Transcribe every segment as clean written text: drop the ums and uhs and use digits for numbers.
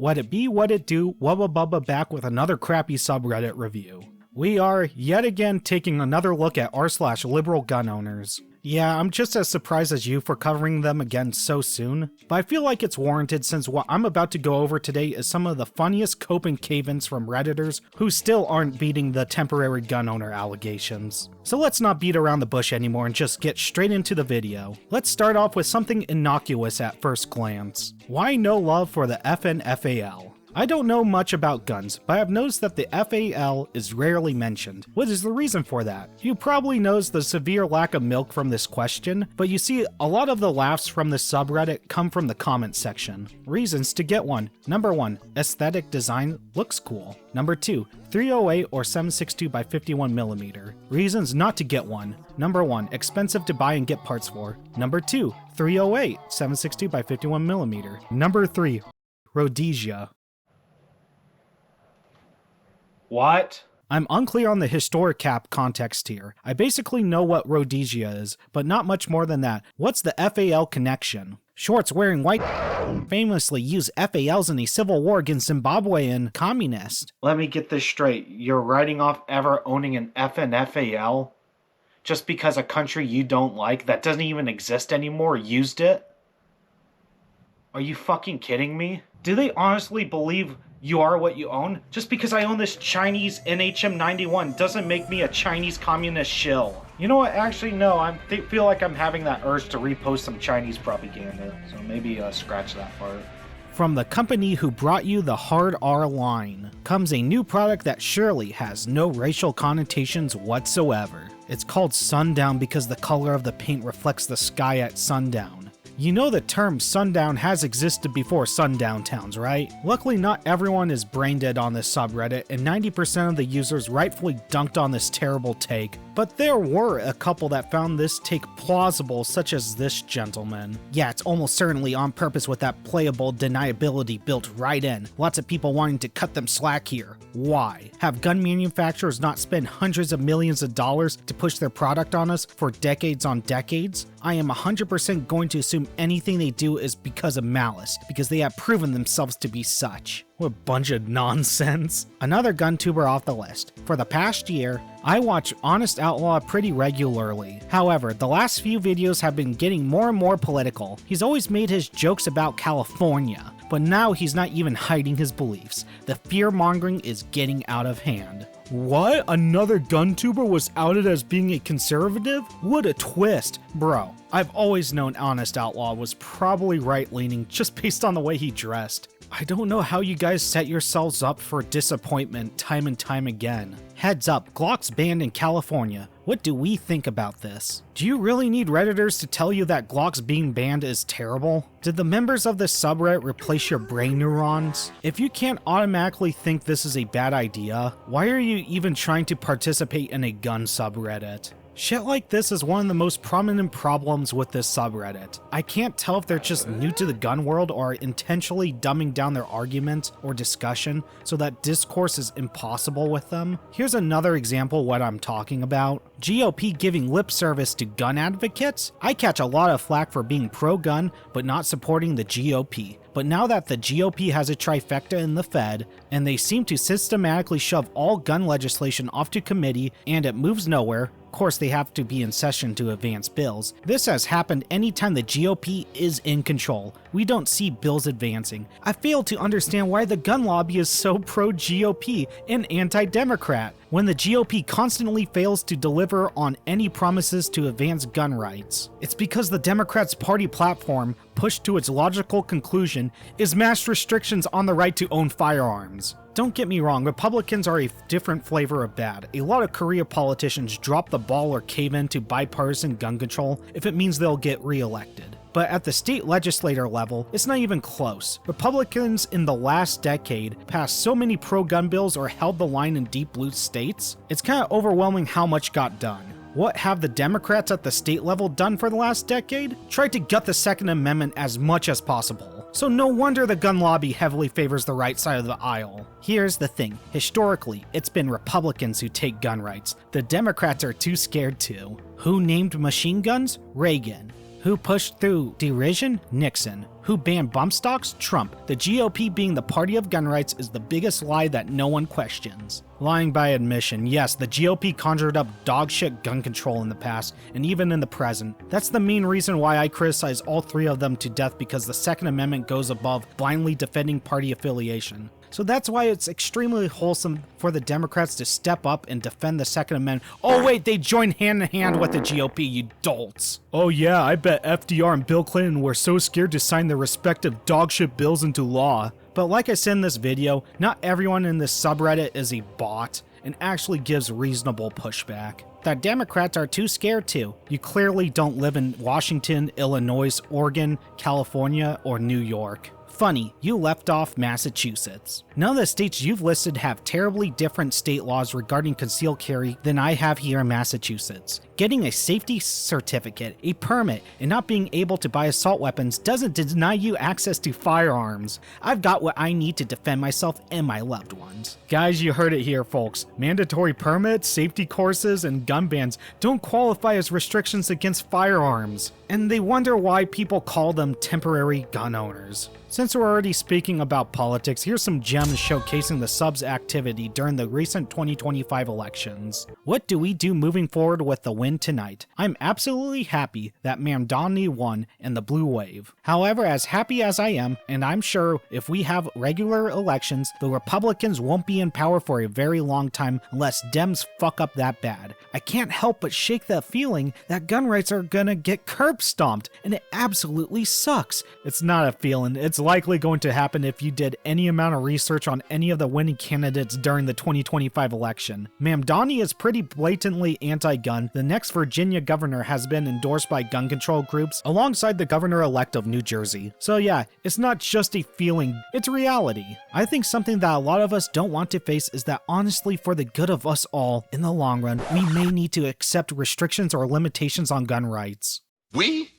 What it be, what it do, Wubba Bubba back with another crappy subreddit review. We are, yet again, taking another look at r/liberalgunowners. Yeah, I'm just as surprised as you for covering them again so soon, but I feel like it's warranted since what I'm about to go over today is some of the funniest coping cave-ins from Redditors who still aren't beating the temporary gun owner allegations. So let's not beat around the bush anymore and just get straight into the video. Let's start off with something innocuous at first glance. Why no love for the FNFAL? I don't know much about guns, but I've noticed that the FAL is rarely mentioned. What is the reason for that? You probably notice the severe lack of milk from this question, but you see a lot of the laughs from this subreddit come from the comment section. Reasons to get one. Number 1, aesthetic design looks cool. Number 2, 308 or 762 by 51mm. Reasons not to get one. Number 1, expensive to buy and get parts for. Number 2, 308, 762 by 51mm. Number 3, Rhodesia. What? I'm unclear on the historic cap context here. I basically know what Rhodesia is, but not much more than that. What's the FAL connection? Shorts wearing white famously used FALs in a civil war against Zimbabwean communists. Let me get this straight. You're writing off ever owning an FNFAL just because a country you don't like that doesn't even exist anymore used it? Are you fucking kidding me? Do they honestly believe you are what you own? Just because I own this Chinese NHM91 doesn't make me a Chinese communist shill. You know what? Actually, no. I feel like I'm having that urge to repost some Chinese propaganda. So maybe scratch that part. From the company who brought you the Hard R line comes a new product that surely has no racial connotations whatsoever. It's called Sundown because the color of the paint reflects the sky at sundown. You know the term sundown has existed before sundown towns, right? Luckily not everyone is brain dead on this subreddit and 90% of the users rightfully dunked on this terrible take, but there were a couple that found this take plausible, such as this gentleman. Yeah, it's almost certainly on purpose with that playable deniability built right in. Lots of people wanting to cut them slack here. Why? Have gun manufacturers not spent hundreds of millions of dollars to push their product on us for decades on decades? I am 100% going to assume anything they do is because of malice, because they have proven themselves to be such. What a bunch of nonsense. Another gun tuber off the list. For the past year, I watch Honest Outlaw pretty regularly. However, the last few videos have been getting more and more political. He's always made his jokes about California, but now he's not even hiding his beliefs. The fear-mongering is getting out of hand. What? Another gun tuber was outed as being a conservative? What a twist. Bro, I've always known Honest Outlaw was probably right-leaning just based on the way he dressed. I don't know how you guys set yourselves up for disappointment time and time again. Heads up, Glock's banned in California. What do we think about this? Do you really need Redditors to tell you that Glock's being banned is terrible? Did the members of this subreddit replace your brain neurons? If you can't automatically think this is a bad idea, why are you even trying to participate in a gun subreddit? Shit like this is one of the most prominent problems with this subreddit. I can't tell if they're just new to the gun world or intentionally dumbing down their argument or discussion so that discourse is impossible with them. Here's another example of what I'm talking about. GOP giving lip service to gun advocates? I catch a lot of flack for being pro-gun but not supporting the GOP. But now that the GOP has a trifecta in the Fed, and they seem to systematically shove all gun legislation off to committee and it moves nowhere, of course they have to be in session to advance bills. This has happened anytime the GOP is in control. We don't see bills advancing. I fail to understand why the gun lobby is so pro-GOP and anti-Democrat, when the GOP constantly fails to deliver on any promises to advance gun rights. It's because the Democrats' party platform, pushed to its logical conclusion, is mass restrictions on the right to own firearms. Don't get me wrong, Republicans are a different flavor of bad. A lot of career politicians drop the ball or cave in to bipartisan gun control if it means they'll get re-elected. But at the state legislator level, it's not even close. Republicans in the last decade passed so many pro-gun bills or held the line in deep blue states, it's kind of overwhelming how much got done. What have the Democrats at the state level done for the last decade? Tried to gut the Second Amendment as much as possible. So no wonder the gun lobby heavily favors the right side of the aisle. Here's the thing, historically, it's been Republicans who take gun rights. The Democrats are too scared to. Who named machine guns? Reagan. Who pushed through derision? Nixon. Who banned bump stocks? Trump. The GOP being the party of gun rights is the biggest lie that no one questions. Lying by admission, yes, the GOP conjured up dogshit gun control in the past, and even in the present. That's the main reason why I criticize all three of them to death, because the Second Amendment goes above blindly defending party affiliation. So that's why it's extremely wholesome for the Democrats to step up and defend the Second Amendment. Oh wait, they joined hand in hand with the GOP, you dolts. Oh yeah, I bet FDR and Bill Clinton were so scared to sign their respective dogshit bills into law. But like I said in this video, not everyone in this subreddit is a bot and actually gives reasonable pushback. The Democrats are too scared to. You clearly don't live in Washington, Illinois, Oregon, California, or New York. Funny, you left off Massachusetts. None of the states you've listed have terribly different state laws regarding concealed carry than I have here in Massachusetts. Getting a safety certificate, a permit, and not being able to buy assault weapons doesn't deny you access to firearms. I've got what I need to defend myself and my loved ones. Guys, you heard it here, folks. Mandatory permits, safety courses, and gun bans don't qualify as restrictions against firearms. And they wonder why people call them temporary gun owners. Since we're already speaking about politics, here's some gems showcasing the sub's activity during the recent 2025 elections. What do we do moving forward with the win tonight? I'm absolutely happy that Mamdani won in the blue wave. However, as happy as I am, and I'm sure if we have regular elections, the Republicans won't be in power for a very long time unless Dems fuck up that bad. I can't help but shake the feeling that gun rights are gonna get curb stomped, and it absolutely sucks. It's not a feeling, it's likely going to happen if you did any amount of research on any of the winning candidates during the 2025 election. Mamdani is pretty blatantly anti-gun. The next Virginia governor has been endorsed by gun control groups alongside the governor-elect of New Jersey. So yeah, it's not just a feeling, it's reality. I think something that a lot of us don't want to face is that honestly, for the good of us all, in the long run, we may need to accept restrictions or limitations on gun rights. We?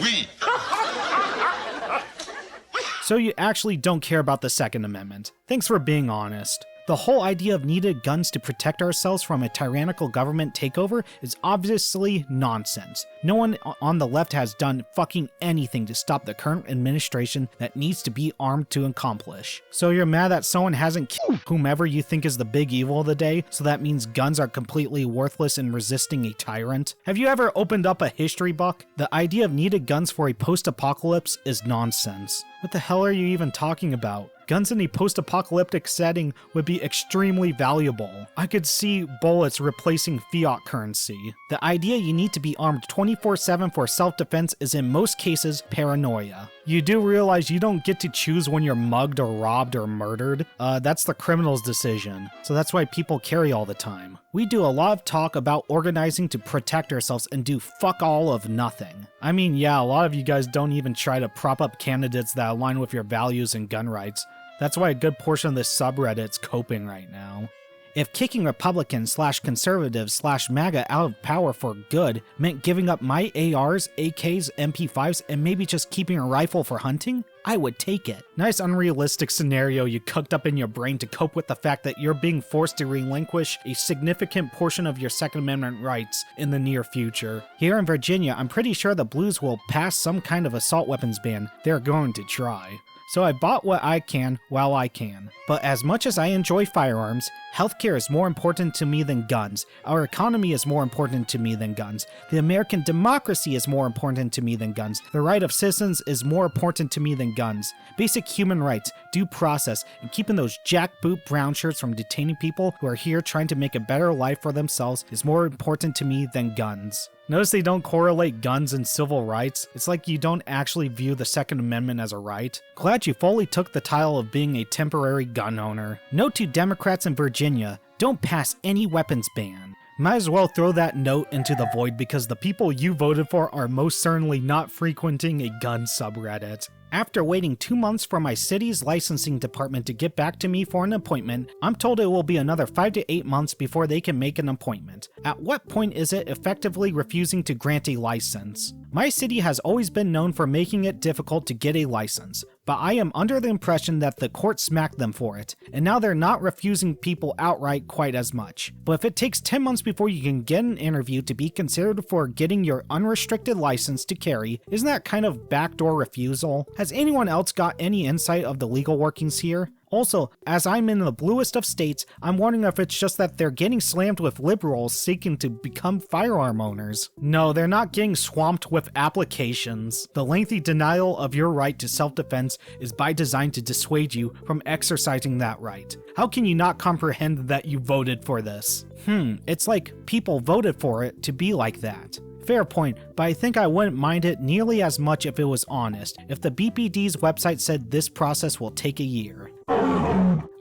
We. So you actually don't care about the Second Amendment. Thanks for being honest. The whole idea of needed guns to protect ourselves from a tyrannical government takeover is obviously nonsense. No one on the left has done fucking anything to stop the current administration that needs to be armed to accomplish. So you're mad that someone hasn't killed whomever you think is the big evil of the day, so that means guns are completely worthless in resisting a tyrant? Have you ever opened up a history book? The idea of needed guns for a post-apocalypse is nonsense. What the hell are you even talking about? Guns in a post-apocalyptic setting would be extremely valuable. I could see bullets replacing fiat currency. The idea you need to be armed 24/7 for self-defense is in most cases paranoia. You do realize you don't get to choose when you're mugged or robbed or murdered. That's the criminal's decision. So that's why people carry all the time. We do a lot of talk about organizing to protect ourselves and do fuck all of nothing. I mean, yeah, a lot of you guys don't even try to prop up candidates that align with your values and gun rights. That's why a good portion of this subreddit's coping right now. If kicking Republicans/conservatives/MAGA out of power for good meant giving up my ARs, AKs, MP5s, and maybe just keeping a rifle for hunting, I would take it. Nice unrealistic scenario you cooked up in your brain to cope with the fact that you're being forced to relinquish a significant portion of your Second Amendment rights in the near future. Here in Virginia, I'm pretty sure the Blues will pass some kind of assault weapons ban. They're going to try. So I bought what I can while I can. But as much as I enjoy firearms, healthcare is more important to me than guns. Our economy is more important to me than guns. The American democracy is more important to me than guns. The right of citizens is more important to me than guns. Basic human rights, due process, and keeping those jackboot brown shirts from detaining people who are here trying to make a better life for themselves is more important to me than guns. Notice they don't correlate guns and civil rights. It's like you don't actually view the Second Amendment as a right. Glad you fully took the title of being a temporary gun owner. Note to Democrats in Virginia, don't pass any weapons ban. Might as well throw that note into the void because the people you voted for are most certainly not frequenting a gun subreddit. After waiting 2 months for my city's licensing department to get back to me for an appointment, I'm told it will be another 5 to 8 months before they can make an appointment. At what point is it effectively refusing to grant a license? My city has always been known for making it difficult to get a license, but I am under the impression that the court smacked them for it, and now they're not refusing people outright quite as much. But if it takes 10 months before you can get an interview to be considered for getting your unrestricted license to carry, isn't that kind of backdoor refusal? Has anyone else got any insight of the legal workings here? Also, as I'm in the bluest of states, I'm wondering if it's just that they're getting slammed with liberals seeking to become firearm owners. No, they're not getting swamped with applications. The lengthy denial of your right to self-defense is by design to dissuade you from exercising that right. How can you not comprehend that you voted for this? It's like people voted for it to be like that. Fair point, but I think I wouldn't mind it nearly as much if it was honest, if the BPD's website said this process will take a year.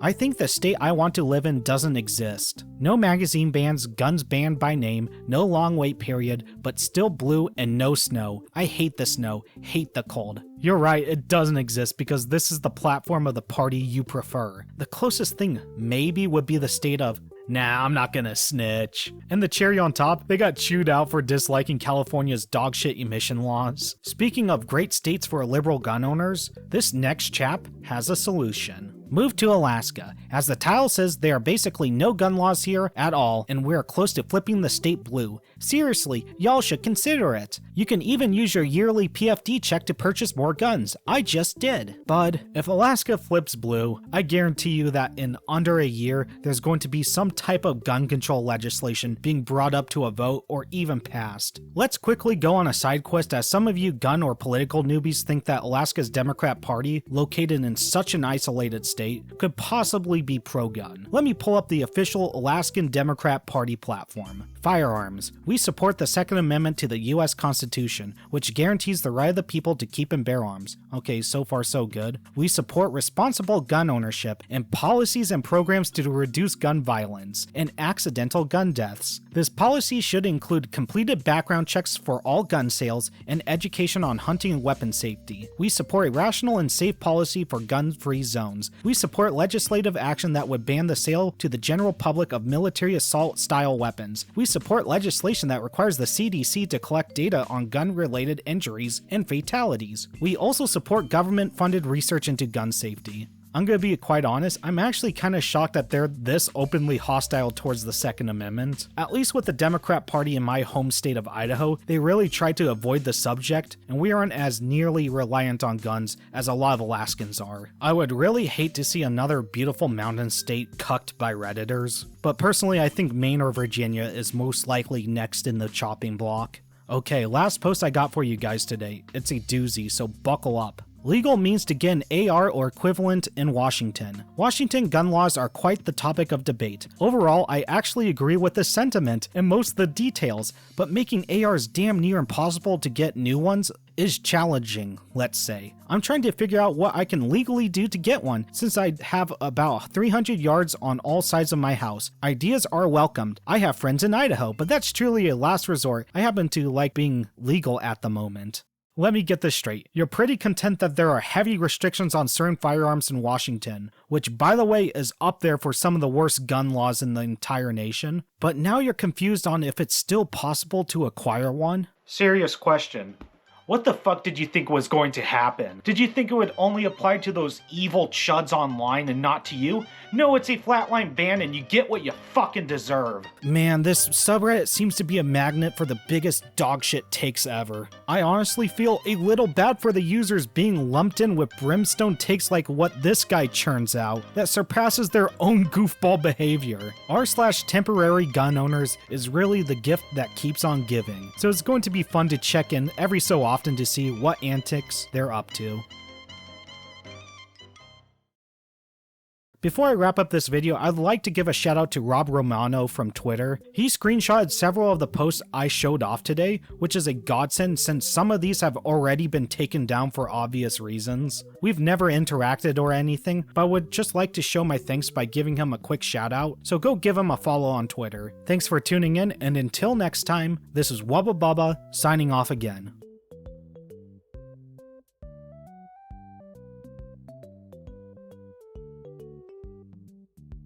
I think the state I want to live in doesn't exist. No magazine bans, guns banned by name, no long wait period, but still blue and no snow. I hate the snow, hate the cold. You're right, it doesn't exist because this is the platform of the party you prefer. The closest thing maybe would be the state of, nah, I'm not gonna snitch. And the cherry on top, they got chewed out for disliking California's dogshit emission laws. Speaking of great states for liberal gun owners, this next chap has a solution. Move to Alaska. As the title says, there are basically no gun laws here at all, and we're close to flipping the state blue. Seriously, y'all should consider it. You can even use your yearly PFD check to purchase more guns. I just did. Bud, if Alaska flips blue, I guarantee you that in under a year, there's going to be some type of gun control legislation being brought up to a vote or even passed. Let's quickly go on a side quest, as some of you gun or political newbies think that Alaska's Democrat Party, located in such an isolated state, could possibly be pro-gun. Let me pull up the official Alaskan Democrat Party platform. Firearms. We support the Second Amendment to the US Constitution, which guarantees the right of the people to keep and bear arms. Okay, so far so good. We support responsible gun ownership and policies and programs to reduce gun violence and accidental gun deaths. This policy should include completed background checks for all gun sales and education on hunting and weapon safety. We support a rational and safe policy for gun-free zones. We support legislative action that would ban the sale to the general public of military assault-style weapons. We support legislation that requires the CDC to collect data on gun-related injuries and fatalities. We also support government-funded research into gun safety. I'm gonna be quite honest, I'm actually kinda shocked that they're this openly hostile towards the Second Amendment. At least with the Democrat Party in my home state of Idaho, they really try to avoid the subject, and we aren't as nearly reliant on guns as a lot of Alaskans are. I would really hate to see another beautiful mountain state cucked by Redditors, but personally I think Maine or Virginia is most likely next in the chopping block. Okay, last post I got for you guys today. It's a doozy, so buckle up. Legal means to get an AR or equivalent in Washington. Washington gun laws are quite the topic of debate. Overall, I actually agree with the sentiment and most of the details, but making ARs damn near impossible to get new ones is challenging, let's say. I'm trying to figure out what I can legally do to get one, since I have about 300 yards on all sides of my house. Ideas are welcomed. I have friends in Idaho, but that's truly a last resort. I happen to like being legal at the moment. Let me get this straight. You're pretty content that there are heavy restrictions on certain firearms in Washington, which by the way is up there for some of the worst gun laws in the entire nation, but now you're confused on if it's still possible to acquire one? Serious question. What the fuck did you think was going to happen? Did you think it would only apply to those evil chuds online and not to you? No, it's a flatline ban and you get what you fucking deserve. Man, this subreddit seems to be a magnet for the biggest dogshit takes ever. I honestly feel a little bad for the users being lumped in with brimstone takes like what this guy churns out, that surpasses their own goofball behavior. r/temporary gun owners is really the gift that keeps on giving, so it's going to be fun to check in every so often to see what antics they're up to. Before I wrap up this video, I'd like to give a shout out to Rob Romano from Twitter. He screenshotted several of the posts I showed off today, which is a godsend since some of these have already been taken down for obvious reasons. We've never interacted or anything, but I would just like to show my thanks by giving him a quick shout out, so go give him a follow on Twitter. Thanks for tuning in, and until next time, this is Wubba Bubba signing off again.